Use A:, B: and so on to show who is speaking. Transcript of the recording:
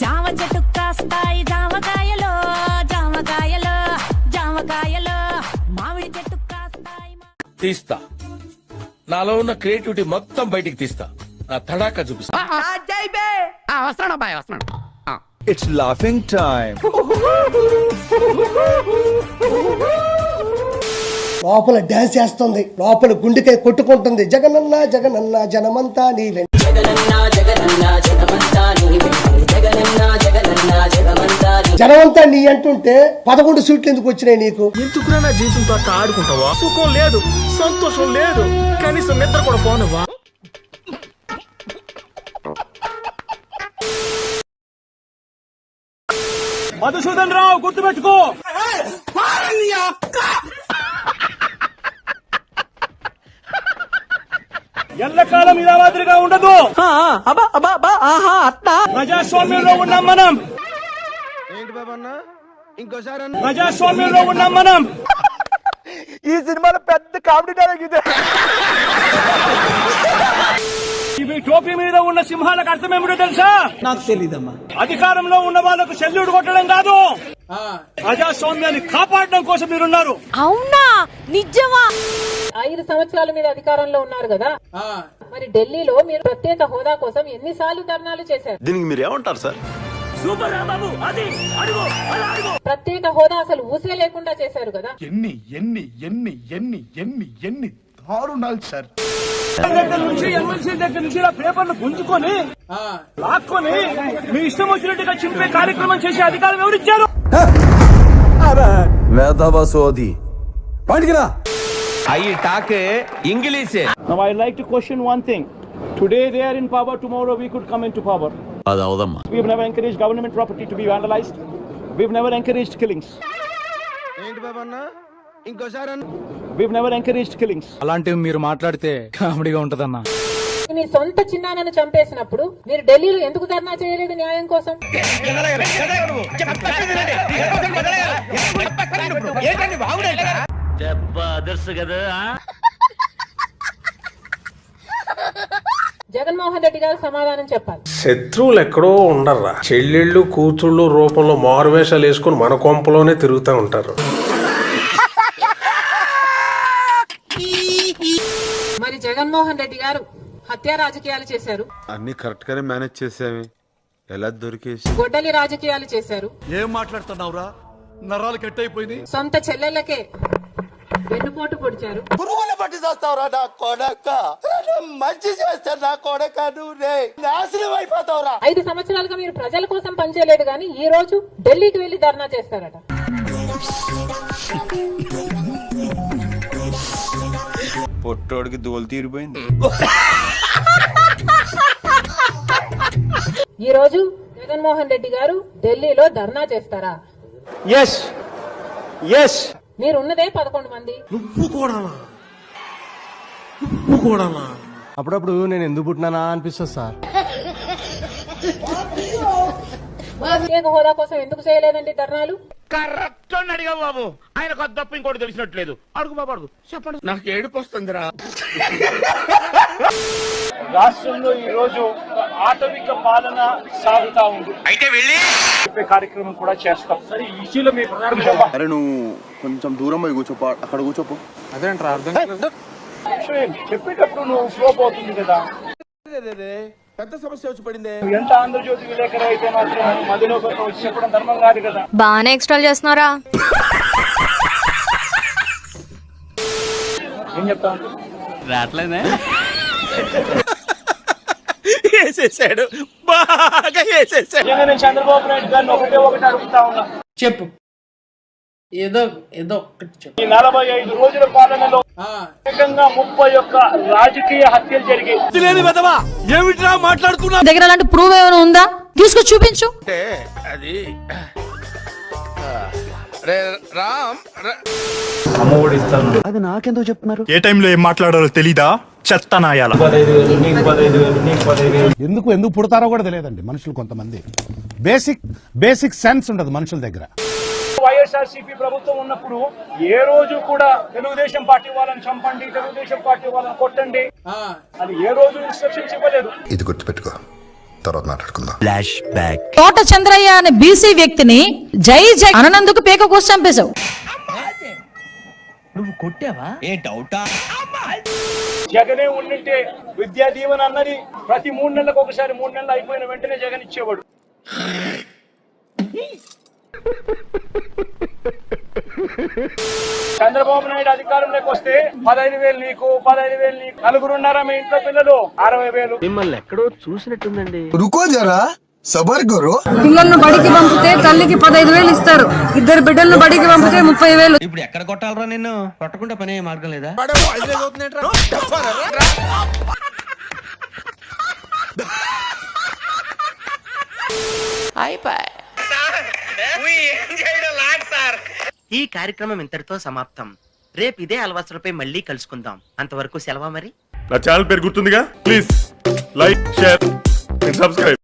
A: జామ చెట్టు కాస్తాయి జామకాయలో, జామకాయలో, జామకాయలో, మామిడి చెట్టు కాస్తాయి.
B: తీస్తా, నాలో ఉన్న క్రియేటివిటీ మొత్తం బయటికి తీస్తా, నా తడాక చూపిస్తా.
C: వస్తున్నాడు బాయ్, వస్తున్నాడు.
D: It's laughing time.
E: లోపల డాన్స్ చేస్తుంది, లోపల గుండెకాయ కొట్టుకుంటుంది. జగనన్న జగనన్న జనమంతా నీవే, జనమంతా నీ అంటుంటే 11 సీట్లు ఎందుకు వచ్చినాయి నీకు?
F: ఎందుకురా నా జీవితంతో అట్లా ఆడుకుంటావా? సుఖం లేదు, సంతోషం లేదు, కనీసం నిద్ర కూడా పోనవా? మధుసూదన్ రావు, గుర్తుపెట్టుకో, ఎల్లకాలం ఇలా మాదిరిగా ఉండదు. ప్రజాస్వామ్యంలో ఉన్నాం మనం. ఏంటి బాబన్నా, ఇంకోసారి ప్రజాస్వామ్యంలో ఉన్నాం మనం. ఈ సినిమాలో పెద్ద కామెడీ డైలాగ్ ఇదే. ఇవి టోపీ మీద ఉన్న సింహాలకు అర్థం ఏమిటో తెలుసా? నాకు తెలీదమ్మా. అధికారంలో ఉన్న వాళ్ళకు సెల్యూట్ కొట్టడం కాదు, ప్రజాస్వామ్యాన్ని కాపాడడం కోసం మీరున్నారు.
A: అవునా, నిజమా?
G: 5 సంవత్సరాల మీద అధికారంలో ఉన్నారు కదా, మరి ఢిల్లీలో మీరు ప్రత్యేక హోదా కోసం ఎన్నిసార్లు ధర్నాలు చేశారు?
D: దీనికి మీరు ఏమంటారు సార్?
G: ప్రత్యేక హోదా అసలు ఊసే లేకుండా చేశారు కదా.
F: ఎన్ని ఎన్ని ఎన్ని ఎన్ని ఎన్ని ఎన్ని దారుణాలు సార్. ఎమ్మెల్సీ దగ్గర నుంచి పేపర్లు గుంజుకొని లాక్కొని మీ ఇష్టం వచ్చినట్టుగా చింపే కార్యక్రమం చేసే అధికారం ఎవరిచ్చారు?
D: మేధావసోది పండికిరా.
B: I talk English.
F: Now I like to question one thing. Today they are in power, tomorrow we could come into power.
D: అది అవదమ్మా.
F: We have never encouraged government property to be vandalized. We have never encouraged killings. ఏంటి బాబన్నా, ఇంకోసారి we have never encouraged killings.
H: అలాంటివి మీరు మాట్లాడితే కామెడీగా ఉంటదన్నా.
G: మీ సొంత చిన్నాన్నను చంపేసినప్పుడు మీరు ఢిల్లీలో ఎందుకు ధర్నా చేయలేదు న్యాయం కోసం? జగన్మోహన్ రెడ్డి గారు సమాధానం చెప్పాలి.
I: శత్రువులు ఎక్కడో ఉండర్రా, చెల్లెళ్ళు కూతుళ్ళు రూపంలో మారువేషాలు వేసుకుని మన కొంపలోనే తిరుగుతూ ఉంటారు.
G: మరి జగన్మోహన్ రెడ్డి గారు హత్య రాజకీయాలు చేశారు,
D: అన్ని కరెక్ట్ గానే మేనేజ్ చేసావి, ఎలా దొరికేసి
G: గొడ్డలి రాజకీయాలు చేశారు.
H: ఏం మాట్లాడుతున్నావురా, నరాలు కట్ అయిపోయింది.
G: సొంత చెల్లెళ్ళకే వెన్నుపోటు పొడిచారు.
E: పురుగుల పట్టి చేస్తావురా నా కొడక, మంచి చేస్తా నా కొడక, నువ్వు నాశనం అయిపోతావురా.
G: 5 సంవత్సరాలుగా మీరు ప్రజల కోసం పనిచేయలేదు కానీ ఈ రోజు ఢిల్లీకి వెళ్లి ధర్నా చేస్తారట.
D: పొట్టోడికి దోలు తీరిపోయింది.
G: ఈ రోజు జగన్మోహన్ రెడ్డి గారు ఢిల్లీలో ధర్నా చేస్తారా?
F: Yes. Yes.
G: మీరున్నదే 11 మంది.
F: నువ్వు కూడానా?
H: అప్పుడప్పుడు నేను ఎందుకు పుట్టినానా అనిపిస్తుంది సార్.
G: ప్రత్యేక హోదా కోసం ఎందుకు చేయలేదండి ధర్నాలు?
F: కరెక్ట్ అని అడిగా బాబు, ఆయన కొత్త తప్ప ఇంకోటి తెలిసినట్లేదు. అడుగు బాబు, అడుగు, చెప్పండి.
B: నాకు ఏడుపు వస్తుందిరా.
F: రాష్ట్రంలో ఈ రోజు ఆటవిక పాలన సాగుతా ఉంది, అయితే వెళ్ళి చెప్పే కార్యక్రమం కూడా చేస్తాం. సరే, ఈ ఇష్యూలో మీ ప్రధాన
D: అరే నువ్వు కొంచెం దూరం పోయి కూర్చోపో, అక్కడ కూర్చోపో.
H: అదేంట్రా అర్థం
F: చెప్పేటప్పుడు నువ్వు స్లో పోతుంది కదా.
H: పెద్ద సమస్య వచ్చి పడింది.
F: ఎంత ఆంధ్రజ్యోతి విలేకరు అయితే మాత్రం మధ్యలో వచ్చి చెప్పడం ధర్మం కాదు కదా.
A: బాగానే ఎక్స్ట్రాల్ చేస్తున్నారా?
F: ఏం చెప్తాను
H: రాట్లేదే.
F: వేసేసాడు, బాగా వేసేసాడు. నేను చంద్రబాబు నాయుడు గారిని ఒకటి అడుగుతా ఉన్నా.
C: చెప్పు, ఏదో ఒక్కటి చెప్పు.
F: ఈ 45 రోజుల పాలనలో ఏకంగా 31 రాజకీయ హత్యలు జరిగాయి.
H: ఏమిట్రా మాట్లాడుతున్నా?
A: దగ్గర అలాంటి ప్రూవ్ ఏమైనా ఉందా? తీసుకొచ్చి చూపించు.
B: అంటే అది రామ్
H: అది నాకెందుకు చెప్తున్నారు?
J: ఏ టైంలో ఏం మాట్లాడాలో తెలీదా? చెత్తనాయాల.
H: ఎందుకు పుడతారో కూడా తెలియదండి మనుషులు. కొంతమంది బేసిక్ సెన్స్ ఉండదు మనుషుల దగ్గర.
F: వైఎస్ఆర్సీపీ ప్రభుత్వం ఉన్నప్పుడు ఏ రోజు కూడా తెలుగుదేశం పార్టీ వాళ్ళని చంపండి, తెలుగుదేశం పార్టీ వాళ్ళని కొట్టండి అని ఏ రోజు ఇన్స్ట్రక్షన్స్ ఇవ్వలేదు.
E: ఇది గుర్తుపెట్టుకో, తర్వాత మాట్లాడుకుందాం.
A: తోట చంద్రయ్య అనే బీసీ వ్యక్తిని జై జై అనందుకు పేక కోసి చంపేశావు.
F: జగనే ఉండింటే విద్యా దీవెన అన్నది ప్రతి 3 నెలలకు ఒకసారి, 3 నెలలు అయిపోయిన వెంటనే జగన్ ఇచ్చేవాడు. చంద్రబాబు నాయుడు అధికారంలోకి వస్తే 15,000 నీకు, 15,000 నీకు. నలుగురున్నారా మీ ఇంట్లో పిల్లలు, 60,000.
H: మిమ్మల్ని ఎక్కడో చూసినట్టుందండి.
E: రుకో జరా, సబర్ కరో.
A: పిల్లలను బడికి పంపితే తల్లికి 15,000 ఇస్తారు, 2 బిడ్డలను బడికి పంపితే 30,000.
H: ఇప్పుడు ఎక్కడ కొట్టాలరా నిన్ను? కొట్టకుండా పనే మార్గం లేదా?
C: ఈ కార్యక్రమం ఇంతటితో సమాప్తం. రేపు ఇదే అలవాసులపై మళ్ళీ కలుసుకుందాం. అంతవరకు సెలవా మరి.
J: నా ఛానల్ పేరు గుర్తుందిగా, please like, share and subscribe.